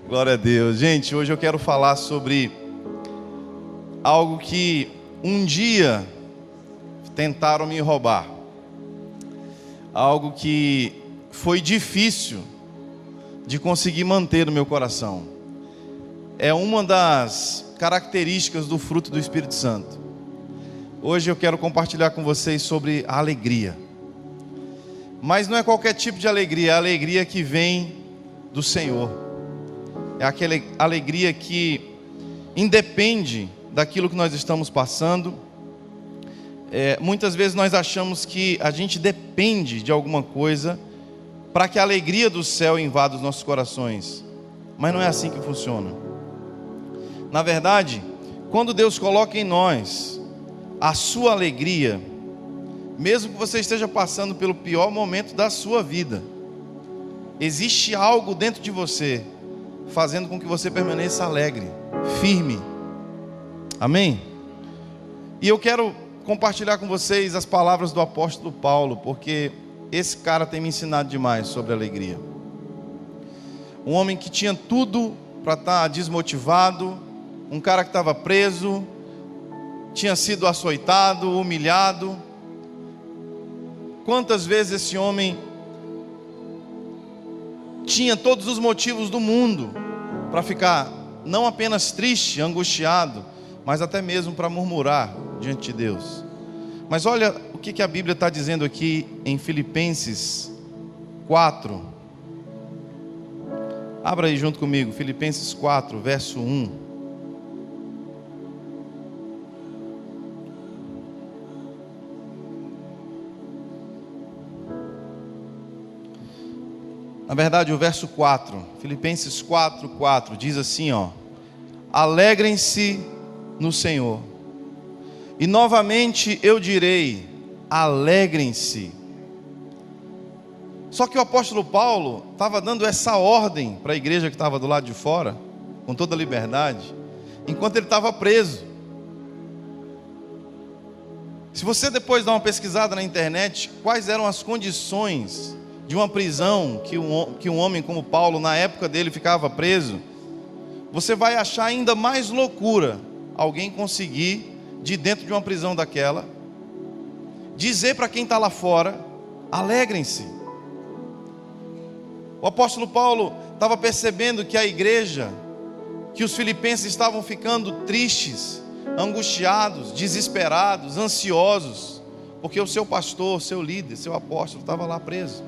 Glória a Deus. Gente, hoje eu quero falar sobre algo que um dia tentaram me roubar. Algo que foi difícil de conseguir manter no meu coração. É uma das características do fruto do Espírito Santo. Hoje eu quero compartilhar com vocês sobre a alegria. Mas não é qualquer tipo de alegria, é a alegria que vem do Senhor. É aquela alegria que independe daquilo que nós estamos passando. Muitas vezes nós achamos que a gente depende de alguma coisa para que a alegria do céu invada os nossos corações. Mas não é assim que funciona. Na verdade, quando Deus coloca em nós a sua alegria, mesmo que você esteja passando pelo pior momento da sua vida, existe algo dentro de você fazendo com que você permaneça alegre, firme. Amém? E eu quero compartilhar com vocês as palavras do apóstolo Paulo, porque esse cara tem me ensinado demais sobre alegria. Um homem que tinha tudo para estar desmotivado, um cara que estava preso, tinha sido açoitado, humilhado. Quantas vezes esse homem tinha todos os motivos do mundo para ficar não apenas triste, angustiado, mas até mesmo para murmurar diante de Deus. Mas olha o que a Bíblia está dizendo aqui em Filipenses 4. Abra aí junto comigo, Filipenses 4, verso 1. Na verdade, o verso 4, Filipenses 4 diz assim, alegrem-se no Senhor. E novamente eu direi, alegrem-se. Só que o apóstolo Paulo estava dando essa ordem para a igreja que estava do lado de fora, com toda a liberdade, enquanto ele estava preso. Se você depois dá uma pesquisada na internet, quais eram as condições de uma prisão que um homem como Paulo, na época dele, ficava preso, você vai achar ainda mais loucura alguém conseguir, de dentro de uma prisão daquela, dizer para quem está lá fora, alegrem-se. O apóstolo Paulo estava percebendo que a igreja, que os filipenses estavam ficando tristes, angustiados, desesperados, ansiosos, porque o seu pastor, seu líder, seu apóstolo estava lá preso.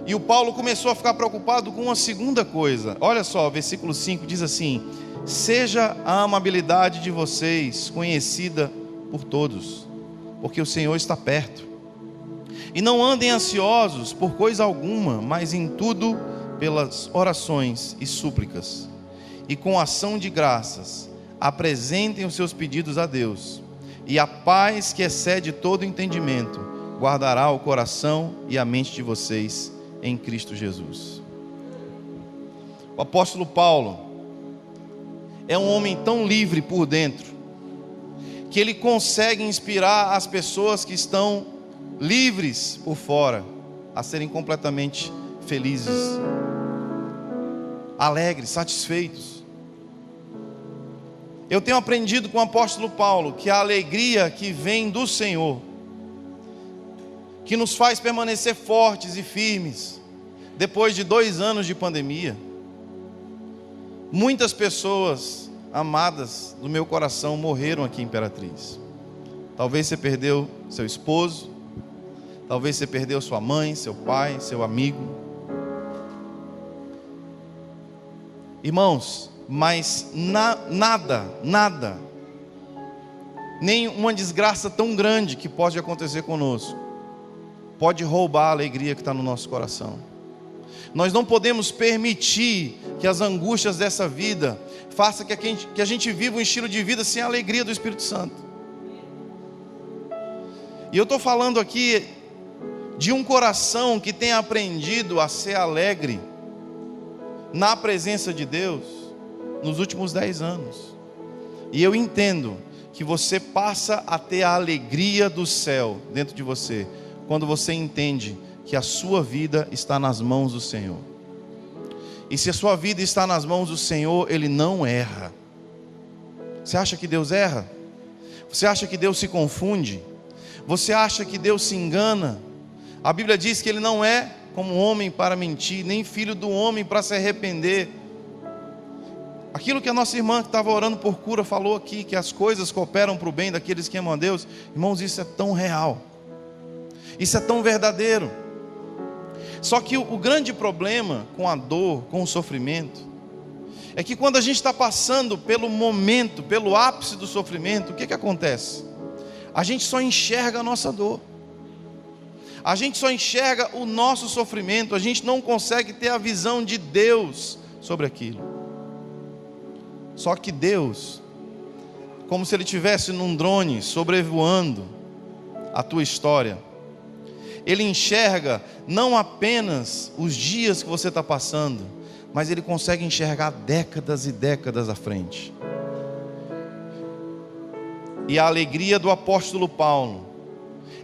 E o Paulo começou a ficar preocupado com uma segunda coisa. Olha só, versículo 5 diz assim: seja a amabilidade de vocês conhecida por todos, porque o Senhor está perto. E não andem ansiosos por coisa alguma, mas em tudo pelas orações e súplicas, e com ação de graças, apresentem os seus pedidos a Deus, e a paz que excede todo entendimento, guardará o coração e a mente de vocês em Cristo Jesus. O apóstolo Paulo é um homem tão livre por dentro, que ele consegue inspirar as pessoas que estão livres por fora, a serem completamente felizes, alegres, satisfeitos. Eu tenho aprendido com o apóstolo Paulo, que a alegria que vem do Senhor, que nos faz permanecer fortes e firmes, depois de 2 anos de pandemia. Muitas pessoas amadas do meu coração morreram aqui em Imperatriz. Talvez você perdeu seu esposo, talvez você perdeu sua mãe, seu pai, seu amigo. Irmãos, mas nada, nem uma desgraça tão grande que pode acontecer conosco, pode roubar a alegria que está no nosso coração. Nós não podemos permitir que as angústias dessa vida façam que a gente viva um estilo de vida sem a alegria do Espírito Santo. E eu estou falando aqui de um coração que tem aprendido a ser alegre na presença de Deus nos últimos 10 anos. E eu entendo que você passa a ter a alegria do céu dentro de você, quando você entende que a sua vida está nas mãos do Senhor. E se a sua vida está nas mãos do Senhor, Ele não erra. Você acha que Deus erra? Você acha que Deus se confunde? Você acha que Deus se engana? A Bíblia diz que Ele não é como homem para mentir, nem filho do homem para se arrepender. Aquilo que a nossa irmã que estava orando por cura falou aqui, que as coisas cooperam para o bem daqueles que amam a Deus. Irmãos, isso é tão real. Isso é tão verdadeiro. Só que o grande problema com a dor, com o sofrimento, é que quando a gente está passando pelo momento, pelo ápice do sofrimento, o que acontece? A gente só enxerga a nossa dor. A gente só enxerga o nosso sofrimento. A gente não consegue ter a visão de Deus sobre aquilo. Só que Deus, como se Ele estivesse num drone sobrevoando a tua história, Ele enxerga não apenas os dias que você está passando, mas Ele consegue enxergar décadas e décadas à frente. E a alegria do apóstolo Paulo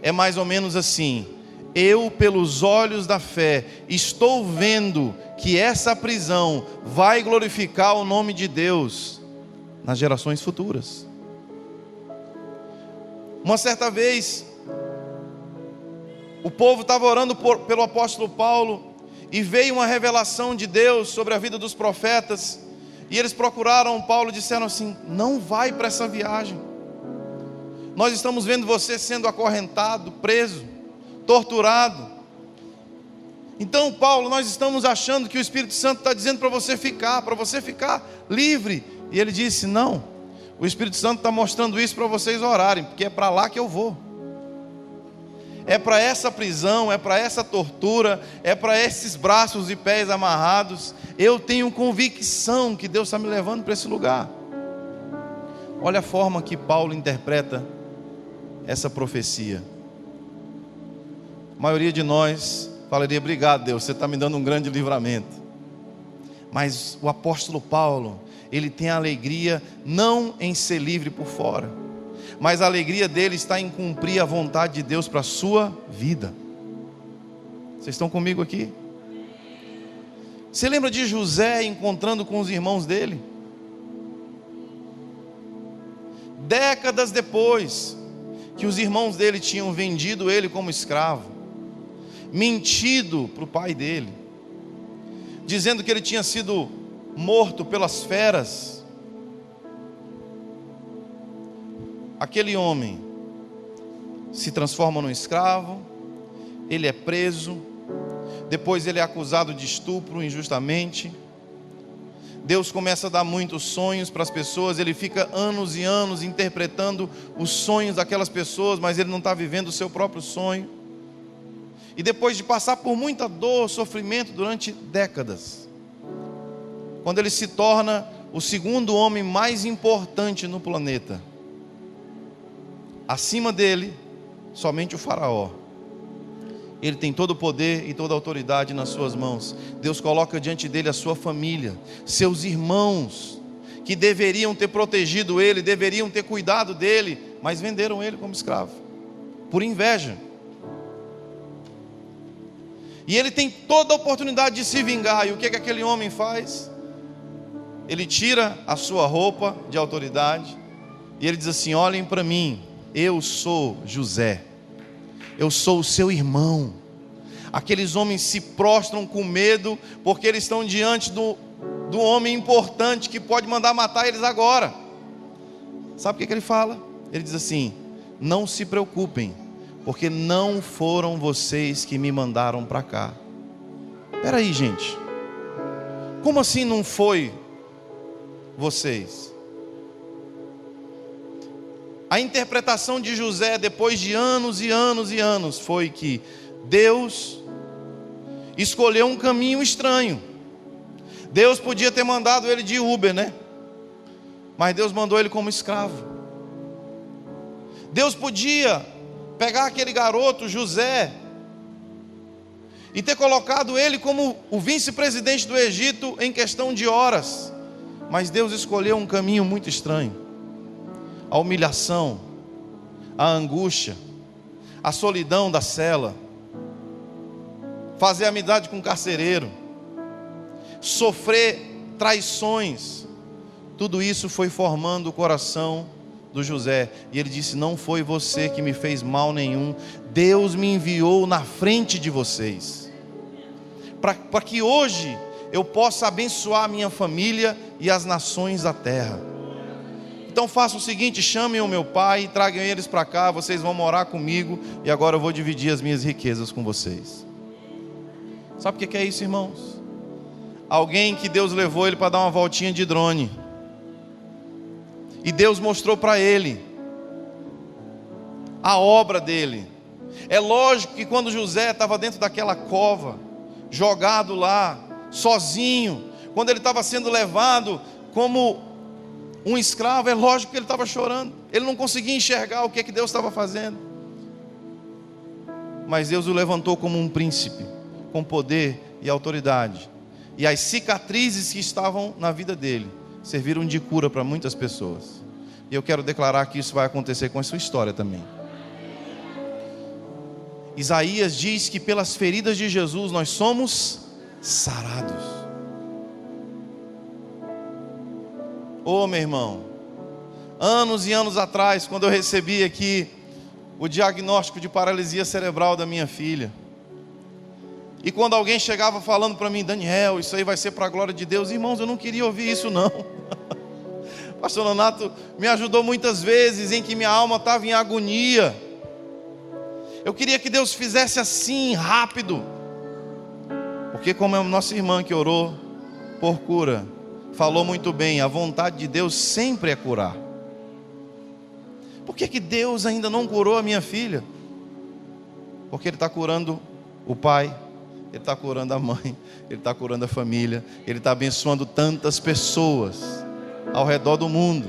é mais ou menos assim: eu, pelos olhos da fé, estou vendo que essa prisão vai glorificar o nome de Deus nas gerações futuras. Uma certa vez, o povo estava orando pelo apóstolo Paulo, e veio uma revelação de Deus sobre a vida dos profetas, e eles procuraram Paulo e disseram assim: não vai para essa viagem, nós estamos vendo você sendo acorrentado, preso, torturado. Então, Paulo, nós estamos achando que o Espírito Santo está dizendo para você ficar livre. E ele disse: não, o Espírito Santo está mostrando isso para vocês orarem, porque é para lá que eu vou. É para essa prisão, é para essa tortura, é para esses braços e pés amarrados. Eu tenho convicção que Deus está me levando para esse lugar. Olha a forma que Paulo interpreta essa profecia. A maioria de nós falaria: obrigado, Deus, você está me dando um grande livramento. Mas o apóstolo Paulo, ele tem a alegria não em ser livre por fora, mas a alegria dele está em cumprir a vontade de Deus para a sua vida. Vocês estão comigo aqui? Você lembra de José encontrando com os irmãos dele? Décadas depois que os irmãos dele tinham vendido ele como escravo, mentido para o pai dele, dizendo que ele tinha sido morto pelas feras. Aquele homem se transforma num escravo, ele é preso, depois ele é acusado de estupro injustamente. Deus começa a dar muitos sonhos para as pessoas, ele fica anos e anos interpretando os sonhos daquelas pessoas, mas ele não está vivendo o seu próprio sonho. E depois de passar por muita dor, sofrimento durante décadas, quando ele se torna o segundo homem mais importante no planeta, acima dele, somente o faraó. Ele tem todo o poder e toda a autoridade nas suas mãos. Deus coloca diante dele a sua família, seus irmãos, que deveriam ter protegido ele, deveriam ter cuidado dele, mas venderam ele como escravo, por inveja. E ele tem toda a oportunidade de se vingar. E o que aquele homem faz? Ele tira a sua roupa de autoridade e ele diz assim: olhem para mim, eu sou José, eu sou o seu irmão. Aqueles homens se prostram com medo, porque eles estão diante do homem importante que pode mandar matar eles agora. Sabe o que ele fala? Ele diz assim: não se preocupem, porque não foram vocês que me mandaram para cá. Espera aí, gente, como assim não foi vocês? A interpretação de José, depois de anos e anos e anos, foi que Deus escolheu um caminho estranho. Deus podia ter mandado ele de Uber, né? Mas Deus mandou ele como escravo. Deus podia pegar aquele garoto, José, e ter colocado ele como o vice-presidente do Egito em questão de horas. Mas Deus escolheu um caminho muito estranho. A humilhação, a angústia, a solidão da cela, fazer amizade com o carcereiro, sofrer traições. Tudo isso foi formando o coração do José. E ele disse: não foi você que me fez mal nenhum. Deus me enviou na frente de vocês, para que hoje eu possa abençoar a minha família e as nações da terra. Então faça o seguinte: chamem o meu pai, tragam eles para cá, vocês vão morar comigo, e agora eu vou dividir as minhas riquezas com vocês. Sabe o que é isso, irmãos? Alguém que Deus levou ele para dar uma voltinha de drone, e Deus mostrou para ele a obra dele. É lógico que quando José estava dentro daquela cova, jogado lá, sozinho, quando ele estava sendo levado como um escravo, é lógico que ele estava chorando. Ele não conseguia enxergar o que Deus estava fazendo. Mas Deus o levantou como um príncipe, com poder e autoridade. E as cicatrizes que estavam na vida dele serviram de cura para muitas pessoas. E eu quero declarar que isso vai acontecer com a sua história também. Isaías diz que pelas feridas de Jesus nós somos sarados. Ô meu irmão, anos e anos atrás, quando eu recebi aqui o diagnóstico de paralisia cerebral da minha filha, e quando alguém chegava falando para mim: Daniel, isso aí vai ser para a glória de Deus. Irmãos, eu não queria ouvir isso não. Pastor Nonato me ajudou muitas vezes em que minha alma estava em agonia. Eu queria que Deus fizesse assim, rápido. Porque como é a nossa irmã que orou por cura, falou muito bem, a vontade de Deus sempre é curar. Por que Deus ainda não curou a minha filha? Porque Ele está curando o pai, Ele está curando a mãe, Ele está curando a família, Ele está abençoando tantas pessoas ao redor do mundo,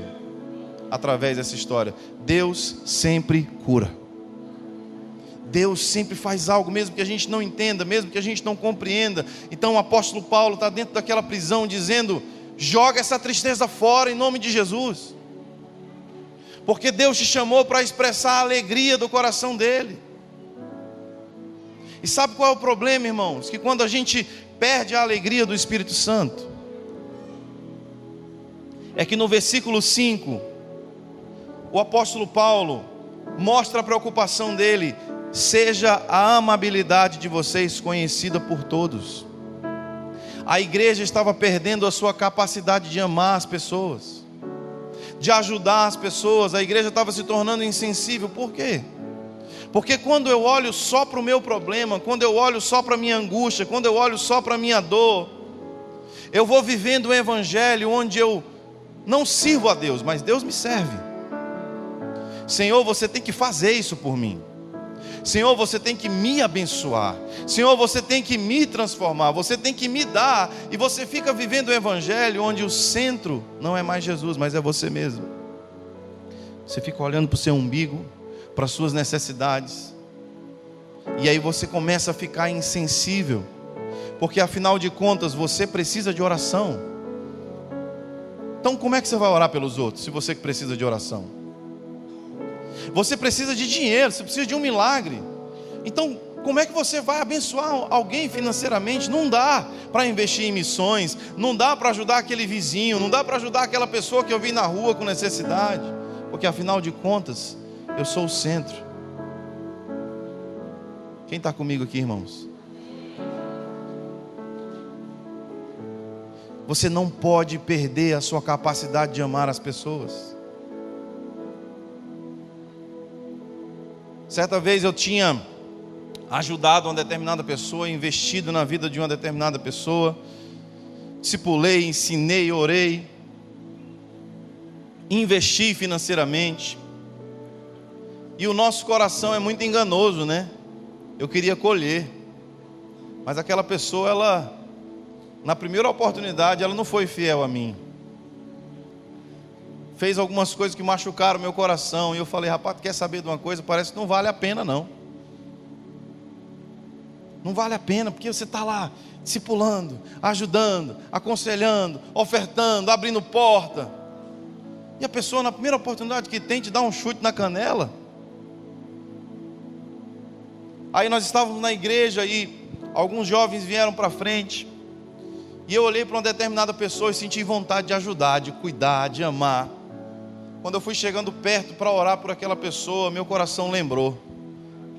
através dessa história. Deus sempre cura. Deus sempre faz algo, mesmo que a gente não entenda, mesmo que a gente não compreenda. Então o apóstolo Paulo está dentro daquela prisão dizendo: joga essa tristeza fora em nome de Jesus. Porque Deus te chamou para expressar a alegria do coração dele. E sabe qual é o problema, irmãos? Que quando a gente perde a alegria do Espírito Santo, é que no versículo 5, o apóstolo Paulo mostra a preocupação dele: seja a amabilidade de vocês conhecida por todos. A igreja estava perdendo a sua capacidade de amar as pessoas, de ajudar as pessoas. A igreja estava se tornando insensível. Por quê? Porque quando eu olho só para o meu problema, quando eu olho só para a minha angústia, quando eu olho só para a minha dor, eu vou vivendo um evangelho onde eu não sirvo a Deus, mas Deus me serve. Senhor, você tem que fazer isso por mim. Senhor, você tem que me abençoar. Senhor, você tem que me transformar. Você tem que me dar. E você fica vivendo o evangelho onde o centro não é mais Jesus, mas é você mesmo. Você fica olhando para o seu umbigo, para as suas necessidades, e aí você começa a ficar insensível. Porque afinal de contas você precisa de oração. Então como é que você vai orar pelos outros, se você que precisa de oração? Você precisa de dinheiro, você precisa de um milagre. Então como é que você vai abençoar alguém financeiramente? Não dá para investir em missões, não dá para ajudar aquele vizinho, não dá para ajudar aquela pessoa que eu vi na rua com necessidade. Porque afinal de contas eu sou o centro. Quem está comigo aqui, irmãos? Você não pode perder a sua capacidade de amar as pessoas. Certa vez eu tinha ajudado uma determinada pessoa, investido na vida de uma determinada pessoa, discipulei, ensinei, orei, investi financeiramente. E o nosso coração é muito enganoso, né? Eu queria colher, mas aquela pessoa, ela, na primeira oportunidade, ela não foi fiel a mim. Fez algumas coisas que machucaram meu coração. E eu falei: rapaz, quer saber de uma coisa? Parece que não vale a pena não. Não vale a pena, porque você está lá discipulando, ajudando, aconselhando, ofertando, abrindo porta, e a pessoa na primeira oportunidade que tem te dá um chute na canela. Aí nós estávamos na igreja e alguns jovens vieram para frente E eu olhei para uma determinada pessoa e senti vontade de ajudar, de cuidar, de amar. Quando eu fui chegando perto para orar por aquela pessoa, meu coração lembrou.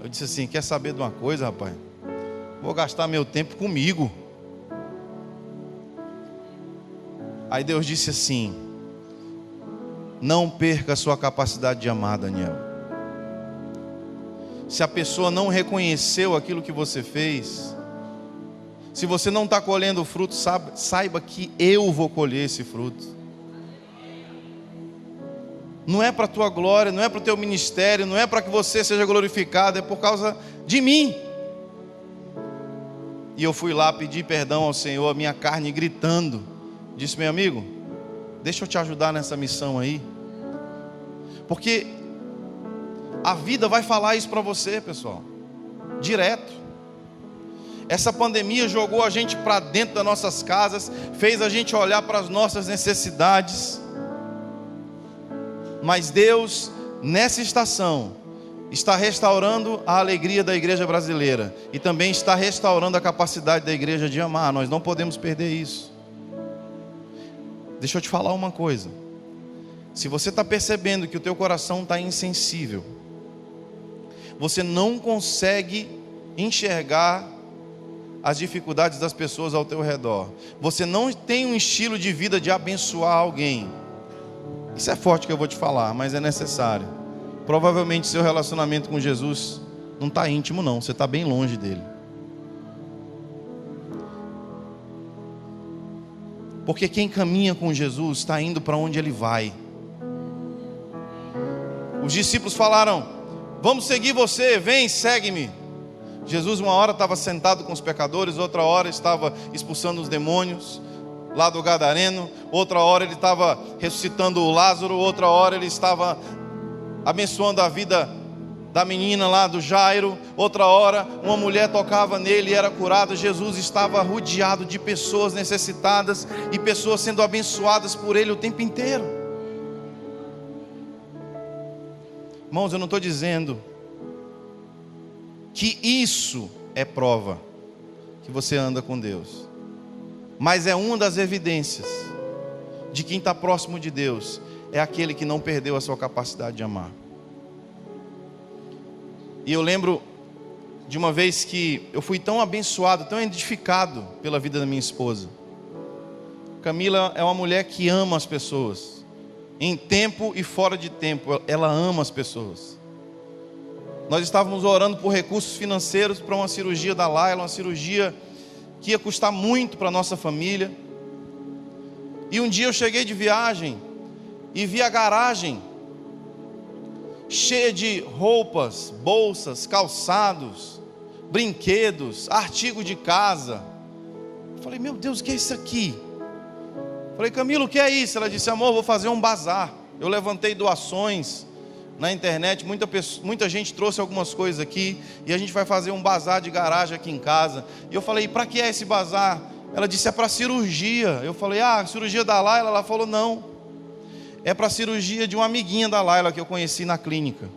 Eu disse assim: quer saber de uma coisa, rapaz? Vou gastar meu tempo comigo. Aí Deus disse assim: não perca a sua capacidade de amar, Daniel. Se a pessoa não reconheceu aquilo que você fez, se você não está colhendo o fruto, saiba que eu vou colher esse fruto. Não é para a tua glória, não é para o teu ministério, não é para que você seja glorificado, é por causa de mim. E eu fui lá pedir perdão ao Senhor, a minha carne gritando. Disse: meu amigo, deixa eu te ajudar nessa missão aí. Porque a vida vai falar isso para você, pessoal, direto. Essa pandemia jogou a gente para dentro das nossas casas, fez a gente olhar para as nossas necessidades. Mas Deus, nessa estação, está restaurando a alegria da igreja brasileira e também está restaurando a capacidade da igreja de amar. Nós não podemos perder isso. Deixa eu te falar uma coisa: se você está percebendo que o teu coração está insensível, você não consegue enxergar as dificuldades das pessoas ao teu redor, você não tem um estilo de vida de abençoar alguém, isso é forte que eu vou te falar, mas é necessário. Provavelmente seu relacionamento com Jesus não está íntimo não, você está bem longe dele. Porque quem caminha com Jesus está indo para onde ele vai. Os discípulos falaram: vamos seguir você, vem, segue-me. Jesus uma hora estava sentado com os pecadores, outra hora estava expulsando os demônios lá do Gadareno, outra hora ele estava ressuscitando o Lázaro, outra hora ele estava abençoando a vida da menina lá do Jairo, outra hora uma mulher tocava nele e era curada. Jesus estava rodeado de pessoas necessitadas e pessoas sendo abençoadas por ele o tempo inteiro. Irmãos, eu não estou dizendo que isso é prova que você anda com Deus, mas é uma das evidências de quem está próximo de Deus, é aquele que não perdeu a sua capacidade de amar. E eu lembro de uma vez que eu fui tão abençoado, tão edificado pela vida da minha esposa. Camila é uma mulher que ama as pessoas, em tempo e fora de tempo, ela ama as pessoas. Nós estávamos orando por recursos financeiros para uma cirurgia da Laila, uma cirurgia que ia custar muito para a nossa família. E um dia eu cheguei de viagem e vi a garagem cheia de roupas, bolsas, calçados, brinquedos, artigos de casa. Eu falei: meu Deus, o que é isso aqui? Eu falei: Camila, o que é isso? Ela disse: amor, vou fazer um bazar. Eu levantei doações na internet, muita gente trouxe algumas coisas aqui, e a gente vai fazer um bazar de garagem aqui em casa. E eu falei: para que é esse bazar? Ela disse: é para cirurgia. Eu falei: cirurgia da Laila? Ela falou: não, é para cirurgia de uma amiguinha da Laila que eu conheci na clínica.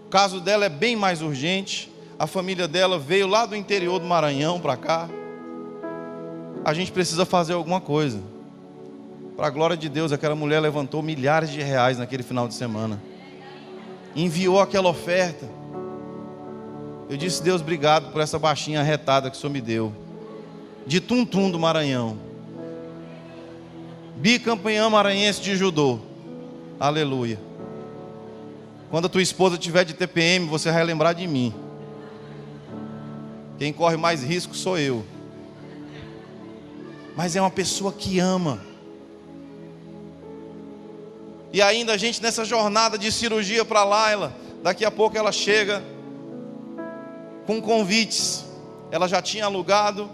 O caso dela é bem mais urgente, a família dela veio lá do interior do Maranhão para cá. A gente precisa fazer alguma coisa. Para a glória de Deus, aquela mulher levantou milhares de reais naquele final de semana, enviou aquela oferta. Eu disse: Deus, obrigado por essa baixinha arretada que o Senhor me deu, de Tuntum do Maranhão, bicampeã maranhense de judô. Aleluia. Quando a tua esposa tiver de TPM, você vai lembrar de mim. Quem corre mais risco sou eu. Mas é uma pessoa que ama. E ainda a gente nessa jornada de cirurgia para Laila, daqui a pouco ela chega com convites. Ela já tinha alugado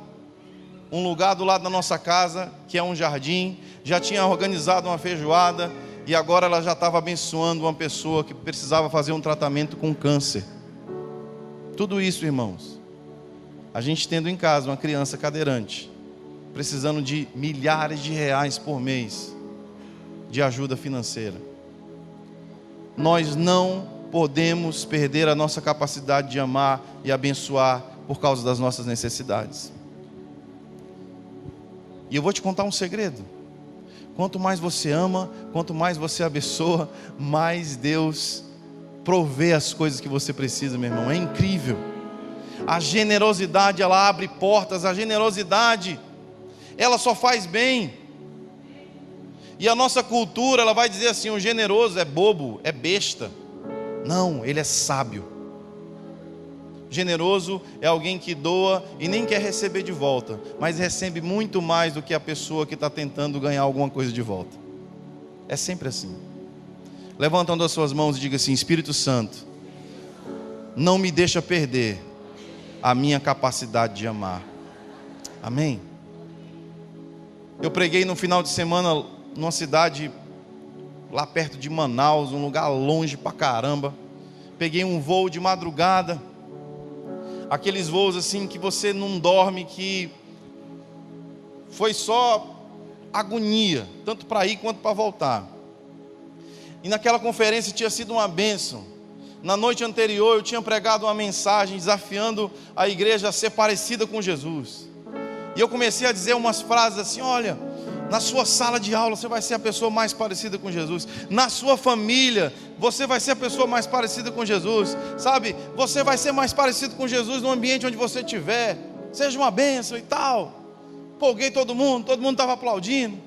um lugar do lado da nossa casa, que é um jardim, já tinha organizado uma feijoada, e agora ela já estava abençoando uma pessoa que precisava fazer um tratamento com câncer. Tudo isso, irmãos, a gente tendo em casa uma criança cadeirante, precisando de milhares de reais por mês de ajuda financeira. Nós não podemos perder a nossa capacidade de amar e abençoar por causa das nossas necessidades. E eu vou te contar um segredo. Quanto mais você ama, quanto mais você abençoa, mais Deus provê as coisas que você precisa, meu irmão. É incrível. A generosidade, ela abre portas. A generosidade, ela só faz bem. E a nossa cultura, ela vai dizer assim: o generoso é bobo, é besta. Não, ele é sábio. Generoso é alguém que doa e nem quer receber de volta, mas recebe muito mais do que a pessoa que está tentando ganhar alguma coisa de volta. É sempre assim. Levantando as suas mãos e diga assim: Espírito Santo, não me deixa perder a minha capacidade de amar. Amém? Eu preguei no final de semana numa cidade lá perto de Manaus, um lugar longe pra caramba. Peguei um voo de madrugada, aqueles voos assim que você não dorme, que foi só agonia, tanto para ir quanto para voltar. E naquela conferência tinha sido uma bênção. Na noite anterior eu tinha pregado uma mensagem desafiando a igreja a ser parecida com Jesus. E eu comecei a dizer umas frases assim: olha, na sua sala de aula você vai ser a pessoa mais parecida com Jesus. Na sua família você vai ser a pessoa mais parecida com Jesus. Sabe, você vai ser mais parecido com Jesus no ambiente onde você estiver. Seja uma bênção e tal. Empolguei todo mundo estava aplaudindo.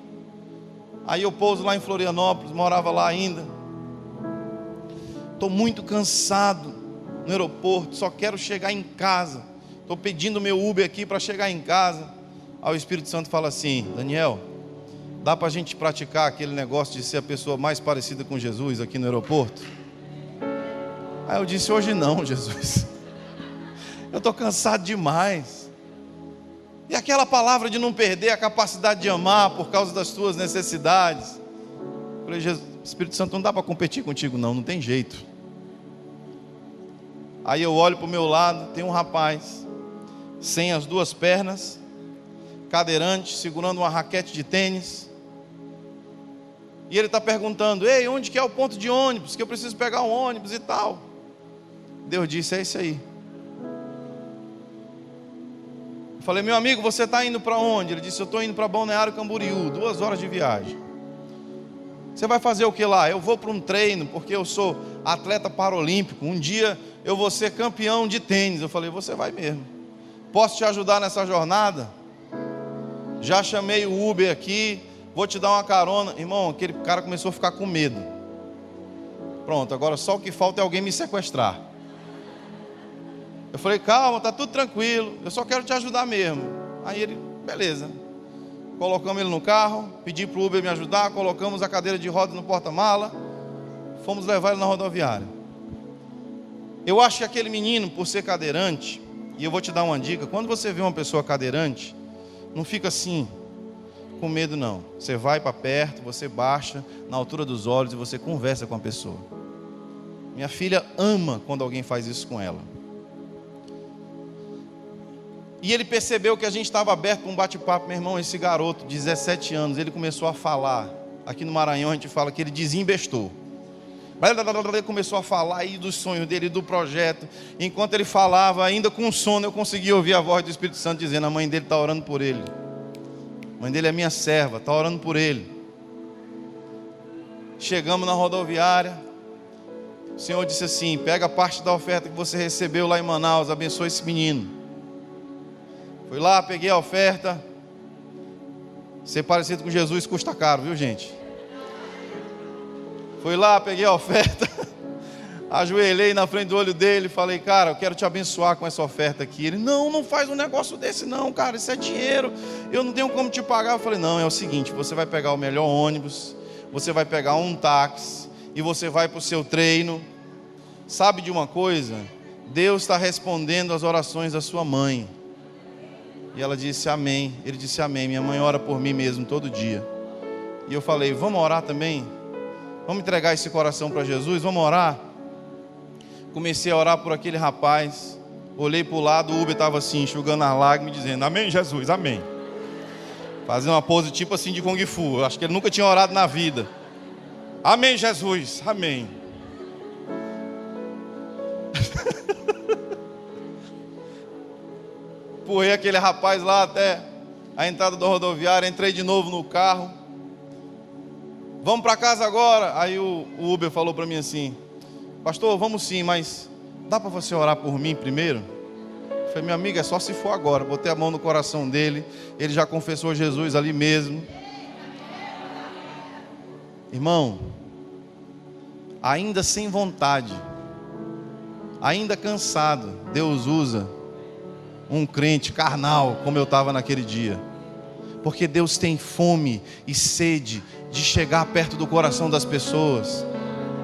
Aí eu pouso lá em Florianópolis, morava lá ainda. Estou muito cansado no aeroporto, só quero chegar em casa. Estou pedindo meu Uber aqui para chegar em casa. Aí o Espírito Santo fala assim: Daniel, dá para a gente praticar aquele negócio de ser a pessoa mais parecida com Jesus aqui no aeroporto? Aí eu disse: hoje não, Jesus. Eu estou cansado demais. E aquela palavra de não perder a capacidade de amar por causa das tuas necessidades. Eu falei: Jesus, Espírito Santo, não dá para competir contigo não tem jeito. Aí eu olho para o meu lado, tem um rapaz sem as duas pernas, cadeirante, segurando uma raquete de tênis. E ele está perguntando: ei, onde que é o ponto de ônibus? Que eu preciso pegar um ônibus e tal. Deus disse: é isso aí. Eu falei: meu amigo, você está indo para onde? Ele disse: eu estou indo para Balneário Camboriú, 2 horas de viagem. Você vai fazer o que lá? Eu vou para um treino, porque eu sou atleta paralímpico. Um dia eu vou ser campeão de tênis. Eu falei: você vai mesmo. Posso te ajudar nessa jornada? Já chamei o Uber aqui, vou te dar uma carona. Irmão, aquele cara começou a ficar com medo. Pronto, agora só o que falta é alguém me sequestrar. Eu falei: calma, está tudo tranquilo, eu só quero te ajudar mesmo. Aí ele: beleza. Colocamos ele no carro, pedi para o Uber me ajudar, colocamos a cadeira de rodas no porta-mala, fomos levar ele na rodoviária. Eu acho que aquele menino, por ser cadeirante, e eu vou te dar uma dica: quando você vê uma pessoa cadeirante, não fica assim, com medo não. Você vai para perto, você baixa na altura dos olhos e você conversa com a pessoa. Minha filha ama quando alguém faz isso com ela. E ele percebeu que a gente estava aberto para um bate-papo. Meu irmão, esse garoto, 17 anos, ele começou a falar. Aqui no Maranhão a gente fala que ele desembestou. Ele começou a falar aí dos sonhos dele, do projeto. Enquanto ele falava, ainda com sono, eu conseguia ouvir a voz do Espírito Santo dizendo: a mãe dele está orando por ele. A mãe dele é minha serva, está orando por ele. Chegamos na rodoviária. O Senhor disse assim: pega parte da oferta que você recebeu lá em Manaus, abençoe esse menino. Fui lá, peguei a oferta. Ser parecido com Jesus custa caro, viu, gente? Fui lá, peguei a oferta, ajoelhei na frente do olho dele, falei: cara, eu quero te abençoar com essa oferta aqui. Ele: não faz um negócio desse não, cara, isso é dinheiro, eu não tenho como te pagar. Eu falei: não, é o seguinte, você vai pegar o melhor ônibus, você vai pegar um táxi, e você vai para o seu treino. Sabe de uma coisa? Deus está respondendo às orações da sua mãe. E ela disse amém. Ele disse amém. Minha mãe ora por mim mesmo todo dia. E eu falei: vamos orar também? Vamos entregar esse coração para Jesus? Vamos orar? Comecei a orar por aquele rapaz. Olhei para o lado, o Uber estava assim, enxugando as lágrimas, dizendo: amém, Jesus, amém. Fazendo uma pose tipo assim de Kung Fu. Eu acho que ele nunca tinha orado na vida. Amém, Jesus, amém. Empurrei aquele rapaz lá até a entrada da rodoviária, entrei de novo no carro. Vamos para casa agora? Aí o Uber falou para mim assim: pastor, vamos sim, mas dá para você orar por mim primeiro? Eu falei: meu amigo, é só se for agora. Botei a mão no coração dele, ele já confessou Jesus ali mesmo. Irmão, ainda sem vontade, ainda cansado, Deus usa um crente carnal como eu estava naquele dia, porque Deus tem fome e sede de chegar perto do coração das pessoas,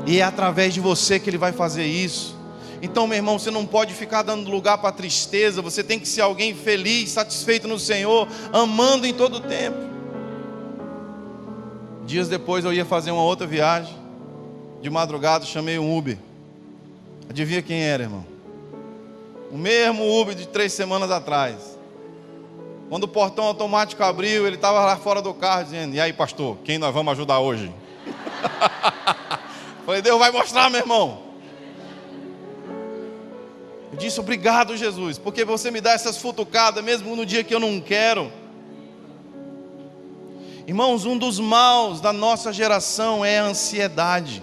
e é através de você que Ele vai fazer isso. Então, meu irmão, você não pode ficar dando lugar para tristeza, você tem que ser alguém feliz, satisfeito no Senhor, amando em todo o tempo. Dias depois eu ia fazer uma outra viagem, de madrugada chamei um Uber. Adivinha quem era, irmão? O mesmo Uber de 3 semanas atrás. Quando o portão automático abriu, ele estava lá fora do carro dizendo: e aí, pastor, quem nós vamos ajudar hoje? Falei: Deus vai mostrar, meu irmão. Eu disse: obrigado, Jesus, porque você me dá essas futucadas mesmo no dia que eu não quero. Irmãos, um dos maus da nossa geração é a ansiedade.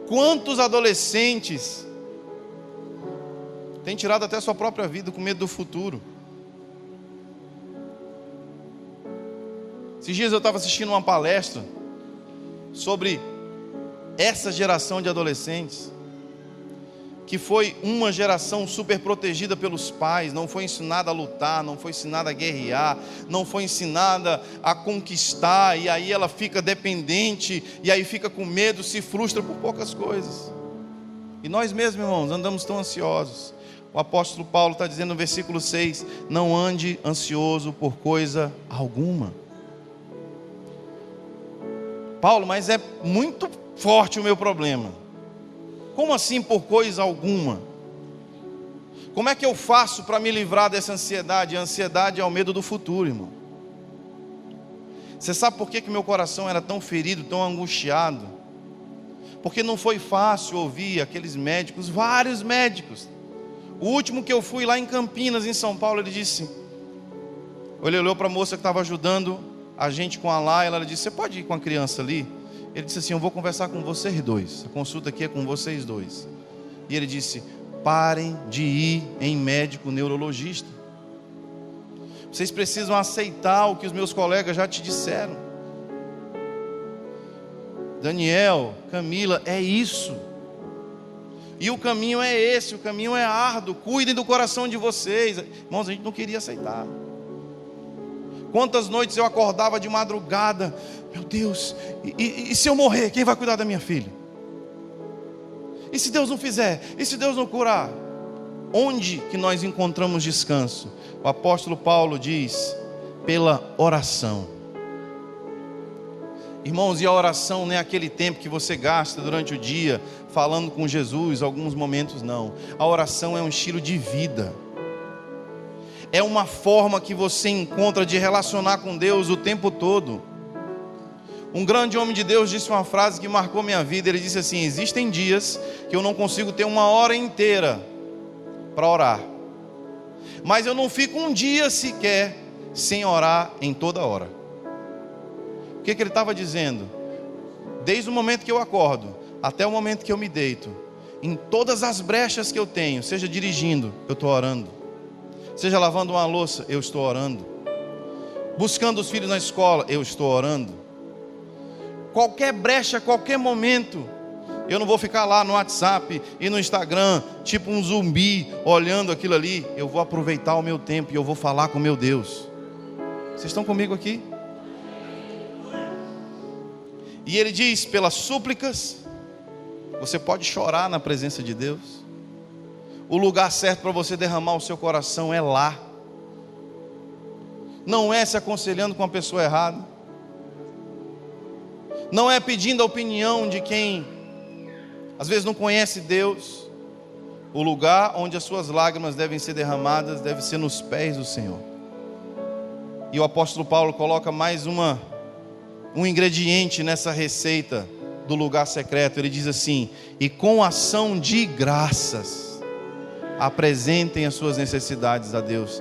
Quantos adolescentes têm tirado até sua própria vida com medo do futuro? Esses dias eu estava assistindo uma palestra sobre essa geração de adolescentes, que foi uma geração super protegida pelos pais, não foi ensinada a lutar, não foi ensinada a guerrear, não foi ensinada a conquistar, e aí ela fica dependente, e aí fica com medo, se frustra por poucas coisas. E nós mesmos, irmãos, andamos tão ansiosos. O apóstolo Paulo está dizendo no versículo 6: não ande ansioso por coisa alguma. Paulo, mas é muito forte o meu problema. Como assim por coisa alguma? Como é que eu faço para me livrar dessa ansiedade? A ansiedade é o medo do futuro, irmão. Você sabe por que meu coração era tão ferido, tão angustiado? Porque não foi fácil ouvir aqueles médicos, vários médicos. O último que eu fui lá em Campinas, em São Paulo, ele disse... Ele olhou para a moça que estava ajudando a gente com a Laila, ela disse: você pode ir com a criança ali? Ele disse assim: eu vou conversar com vocês dois, a consulta aqui é com vocês dois. E ele disse: parem de ir em médico neurologista. Vocês precisam aceitar o que os meus colegas já te disseram. Daniel, Camila, é isso. E o caminho é esse, o caminho é árduo. Cuidem do coração de vocês. Irmãos, a gente não queria aceitar. Quantas noites eu acordava de madrugada: meu Deus, e se eu morrer, quem vai cuidar da minha filha? E se Deus não fizer? E se Deus não curar? Onde que nós encontramos descanso? O apóstolo Paulo diz: pela oração. Irmãos, e a oração não é aquele tempo que você gasta durante o dia falando com Jesus, alguns momentos não. A oração é um estilo de vida. É uma forma que você encontra de relacionar com Deus o tempo todo. Um grande homem de Deus disse uma frase que marcou minha vida. Ele disse assim: existem dias que eu não consigo ter uma hora inteira para orar, mas eu não fico um dia sequer sem orar em toda hora. O que ele estava dizendo? Desde o momento que eu acordo até o momento que eu me deito, em todas as brechas que eu tenho, seja dirigindo, eu estou orando, seja lavando uma louça, eu estou orando, buscando os filhos na escola, eu estou orando. Qualquer brecha, qualquer momento, eu não vou ficar lá no WhatsApp e no Instagram, tipo um zumbi, olhando aquilo ali. Eu vou aproveitar o meu tempo e eu vou falar com o meu Deus. Vocês estão comigo aqui? E ele diz: pelas súplicas, você pode chorar na presença de Deus. O lugar certo para você derramar o seu coração é lá. Não é se aconselhando com a pessoa errada. Não é pedindo a opinião de quem às vezes não conhece Deus. O lugar onde as suas lágrimas devem ser derramadas deve ser nos pés do Senhor. E o apóstolo Paulo coloca mais um ingrediente nessa receita do lugar secreto. Ele diz assim: e com ação de graças apresentem as suas necessidades a Deus.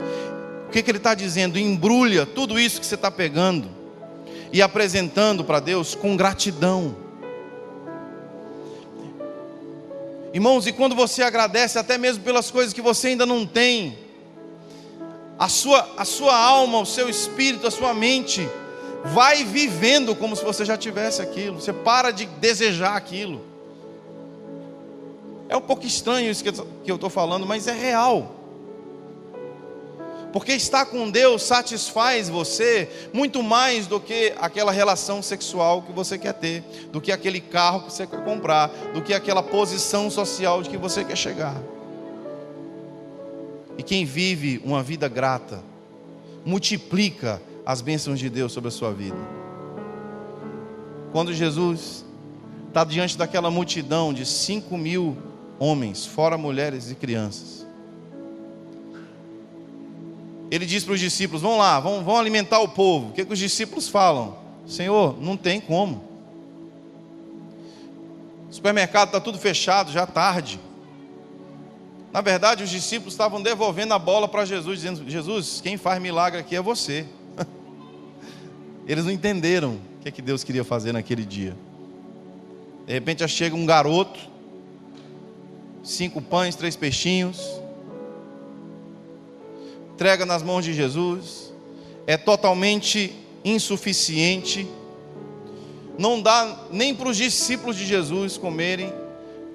que ele está dizendo? Embrulha tudo isso que você está pegando e apresentando para Deus com gratidão. Irmãos, e quando você agradece, até mesmo pelas coisas que você ainda não tem, a sua alma, o seu espírito, a sua mente vai vivendo como se você já tivesse aquilo. Você para de desejar aquilo. É um pouco estranho isso que eu estou falando, mas é real. Porque estar com Deus satisfaz você muito mais do que aquela relação sexual que você quer ter, do que aquele carro que você quer comprar, do que aquela posição social de que você quer chegar. E quem vive uma vida grata, multiplica as bênçãos de Deus sobre a sua vida. Quando Jesus está diante daquela multidão de 5.000 homens, fora mulheres e crianças, ele diz para os discípulos: vão lá, vão alimentar o povo. O que os discípulos falam? Senhor, não tem como. O supermercado está tudo fechado, já tarde. Na verdade, os discípulos estavam devolvendo a bola para Jesus, dizendo: Jesus, quem faz milagre aqui é você. Eles não entenderam o que Deus queria fazer naquele dia. De repente já chega um garoto, 5 pães, 3 peixinhos, entrega nas mãos de Jesus, é totalmente insuficiente, não dá nem para os discípulos de Jesus comerem,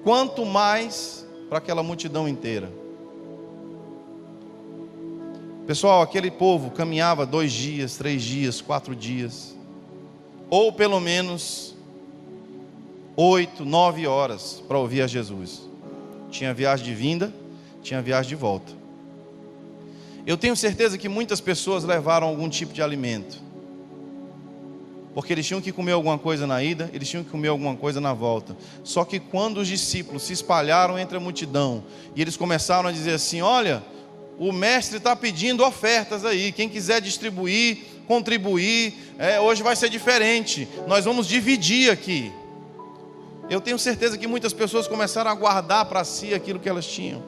quanto mais para aquela multidão inteira. Pessoal, aquele povo caminhava 2 dias, 3 dias, 4 dias, ou pelo menos 8, 9 horas para ouvir a Jesus. Tinha viagem de vinda, tinha viagem de volta. Eu tenho certeza que muitas pessoas levaram algum tipo de alimento, porque eles tinham que comer alguma coisa na ida, eles tinham que comer alguma coisa na volta. Só que quando os discípulos se espalharam entre a multidão, e eles começaram a dizer assim: olha, o mestre está pedindo ofertas aí, quem quiser distribuir, contribuir, hoje vai ser diferente, nós vamos dividir aqui. Eu tenho certeza que muitas pessoas começaram a guardar para si aquilo que elas tinham,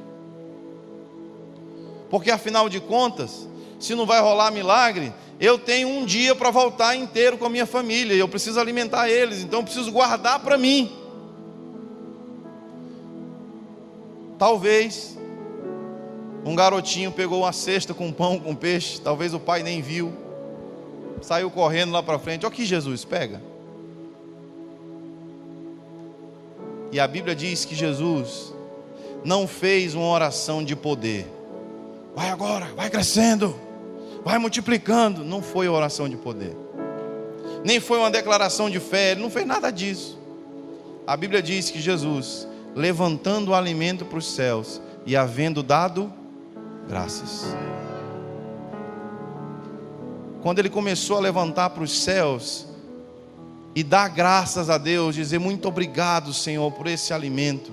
porque afinal de contas, se não vai rolar milagre, eu tenho um dia para voltar inteiro com a minha família, e eu preciso alimentar eles, então eu preciso guardar para mim. Talvez um garotinho pegou uma cesta com pão, com peixe, talvez o pai nem viu, saiu correndo lá para frente: ó que Jesus, pega. E a Bíblia diz que Jesus não fez uma oração de poder: vai agora, vai crescendo, vai multiplicando. Não foi oração de poder, nem foi uma declaração de fé, ele não fez nada disso. A Bíblia diz que Jesus, levantando o alimento para os céus e havendo dado graças, quando ele começou a levantar para os céus e dar graças a Deus, dizer: muito obrigado, Senhor, por esse alimento,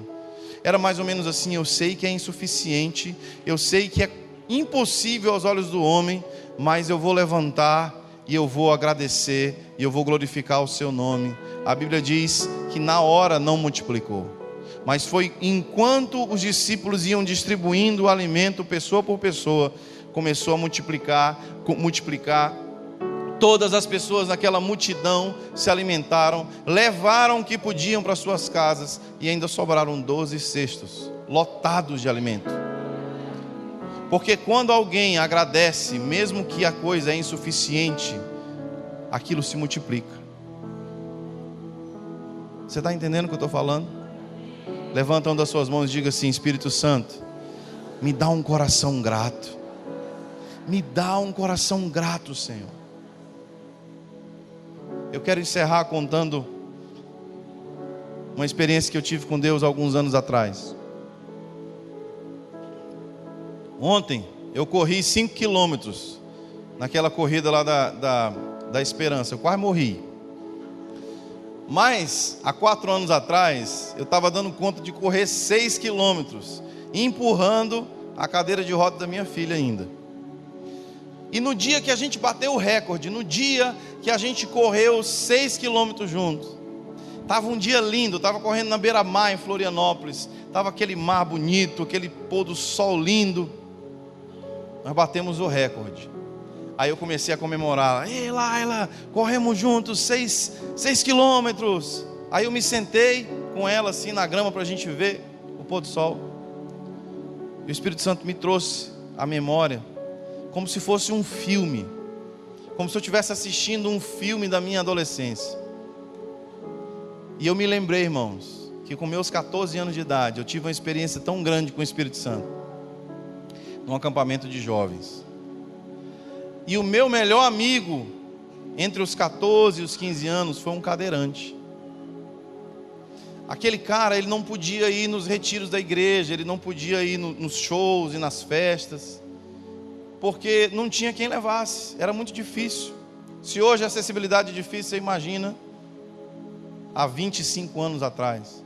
era mais ou menos assim: eu sei que é insuficiente, eu sei que é impossível aos olhos do homem, mas eu vou levantar e eu vou agradecer e eu vou glorificar o seu nome. A Bíblia diz que na hora não multiplicou, mas foi enquanto os discípulos iam distribuindo o alimento pessoa por pessoa, começou a multiplicar. Todas as pessoas naquela multidão se alimentaram, levaram o que podiam para suas casas, e ainda sobraram 12 cestos lotados de alimento. Porque quando alguém agradece, mesmo que a coisa é insuficiente, aquilo se multiplica. Você está entendendo o que eu estou falando? Levanta uma das suas mãos e diga assim: Espírito Santo, me dá um coração grato. Me dá um coração grato, Senhor. Eu quero encerrar contando uma experiência que eu tive com Deus alguns anos atrás. Ontem eu corri 5 quilômetros naquela corrida lá da Esperança. Eu quase morri. Mas há 4 anos atrás eu estava dando conta de correr 6 quilômetros, empurrando a cadeira de roda da minha filha ainda. E no dia que a gente bateu o recorde, no dia que a gente correu 6 quilômetros juntos, estava um dia lindo, estava correndo na beira-mar em Florianópolis, estava aquele mar bonito, aquele pôr do sol lindo. nós batemos o recorde. Aí eu comecei a comemorar. Ei, Laila, corremos juntos 6 quilômetros. Aí eu me sentei com ela assim na grama para a gente ver o pôr do sol. E o Espírito Santo me trouxe a memória, como se fosse um filme, como se eu estivesse assistindo um filme da minha adolescência. E eu me lembrei, irmãos, que com meus 14 anos de idade, eu tive uma experiência tão grande com o Espírito Santo, num acampamento de jovens. E o meu melhor amigo, entre os 14 e os 15 anos, foi um cadeirante. Aquele cara, ele não podia ir nos retiros da igreja, ele não podia ir nos shows e nas festas, porque não tinha quem levasse, era muito difícil. Se hoje a acessibilidade é difícil, você imagina há 25 anos atrás.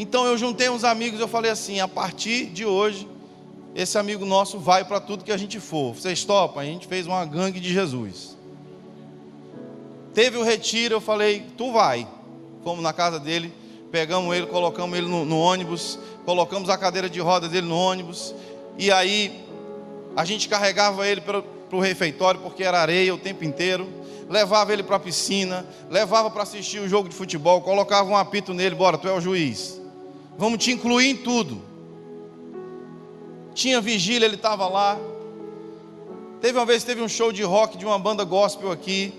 Então eu juntei uns amigos, eu falei assim: a partir de hoje, esse amigo nosso vai para tudo que a gente for. Vocês topam? A gente fez uma gangue de Jesus. Teve o retiro, eu falei: tu vai. Fomos na casa dele, pegamos ele, colocamos ele no ônibus, colocamos a cadeira de rodas dele no ônibus, e aí a gente carregava ele para o refeitório, porque era areia o tempo inteiro, levava ele para a piscina, levava para assistir o jogo de futebol, colocava um apito nele: bora, tu é o juiz, vamos te incluir em tudo. Tinha vigília, ele estava lá. Teve uma vez, teve um show de rock de uma banda gospel aqui.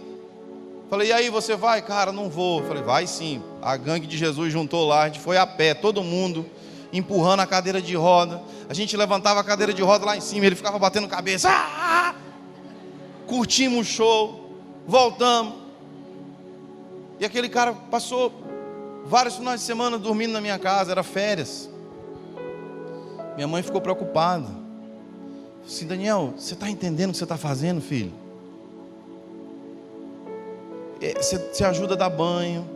Falei: e aí, você vai? Cara, não vou. Falei: vai sim. A gangue de Jesus juntou lá, a gente foi a pé, todo mundo empurrando a cadeira de roda. A gente levantava a cadeira de roda lá em cima, ele ficava batendo cabeça. Curtimos o show, voltamos. E aquele cara passou vários finais de semana dormindo na minha casa, era férias. Minha mãe ficou preocupada. Assim: Daniel, você está entendendo o que você está fazendo, filho? Você ajuda a dar banho,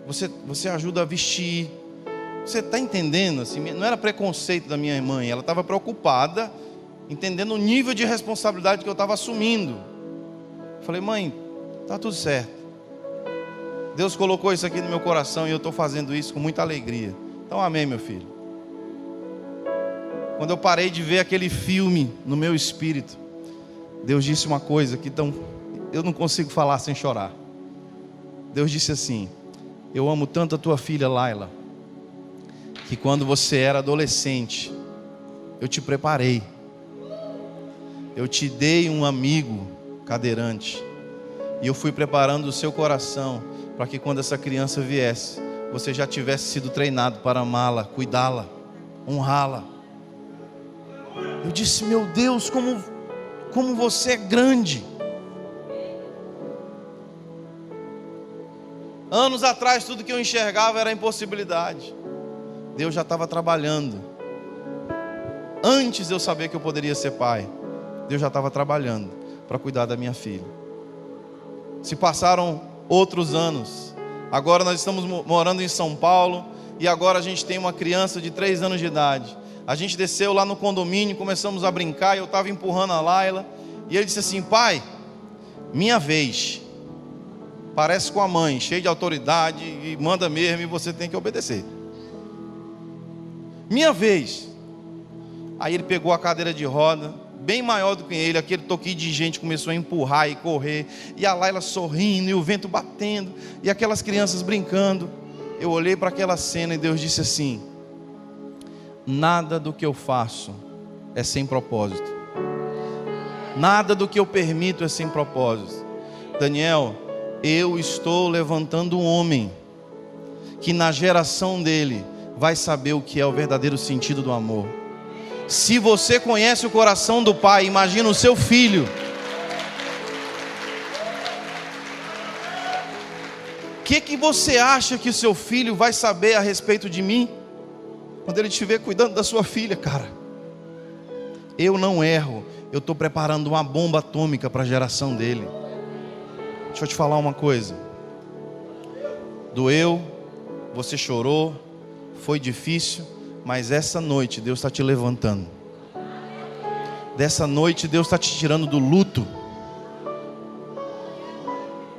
você ajuda a vestir. Você está entendendo? Assim, não era preconceito da minha mãe, ela estava preocupada, entendendo o nível de responsabilidade que eu estava assumindo. Eu falei: mãe, está tudo certo. Deus colocou isso aqui no meu coração e eu estou fazendo isso com muita alegria. Então amém, meu filho. Quando eu parei de ver aquele filme no meu espírito, Deus disse uma coisa que eu não consigo falar sem chorar. Deus disse assim: eu amo tanto a tua filha Laila, que quando você era adolescente, eu te preparei. Eu te dei um amigo cadeirante, e eu fui preparando o seu coração, para que quando essa criança viesse, você já tivesse sido treinado para amá-la, cuidá-la, honrá-la. Eu disse: meu Deus, como você é grande. Anos atrás, tudo que eu enxergava era impossibilidade. Deus já estava trabalhando. Antes de eu saber que eu poderia ser pai, Deus já estava trabalhando para cuidar da minha filha. Se passaram outros anos. Agora nós estamos morando em São Paulo, e agora a gente tem uma criança de 3 anos de idade. A gente desceu lá no condomínio, começamos a brincar, e eu estava empurrando a Laila, e ele disse assim: pai, minha vez. Parece com a mãe, cheio de autoridade, e manda mesmo, e você tem que obedecer. Minha vez. Aí ele pegou a cadeira de roda, bem maior do que ele, aquele toquinho de gente começou a empurrar e correr, e a Laila sorrindo, e o vento batendo, e aquelas crianças brincando. Eu olhei para aquela cena e Deus disse assim: nada do que eu faço é sem propósito. Nada do que eu permito é sem propósito. Daniel, eu estou levantando um homem que na geração dele vai saber o que é o verdadeiro sentido do amor. Se você conhece o coração do pai, imagina o seu filho. O que você acha que o seu filho vai saber a respeito de mim quando ele estiver cuidando da sua filha, cara? Eu não erro. Eu estou preparando uma bomba atômica para a geração dele. Deixa eu te falar uma coisa. Doeu, você chorou, foi difícil, mas essa noite Deus está te levantando. Dessa noite Deus está te tirando do luto.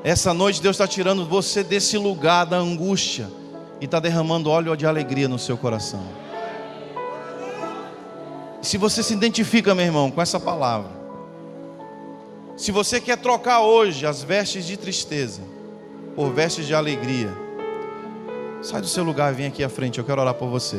Essa noite Deus está tirando você desse lugar da angústia e está derramando óleo de alegria no seu coração. Se você se identifica, meu irmão, com essa palavra, se você quer trocar hoje as vestes de tristeza por vestes de alegria, sai do seu lugar e vem aqui à frente, eu quero orar por você.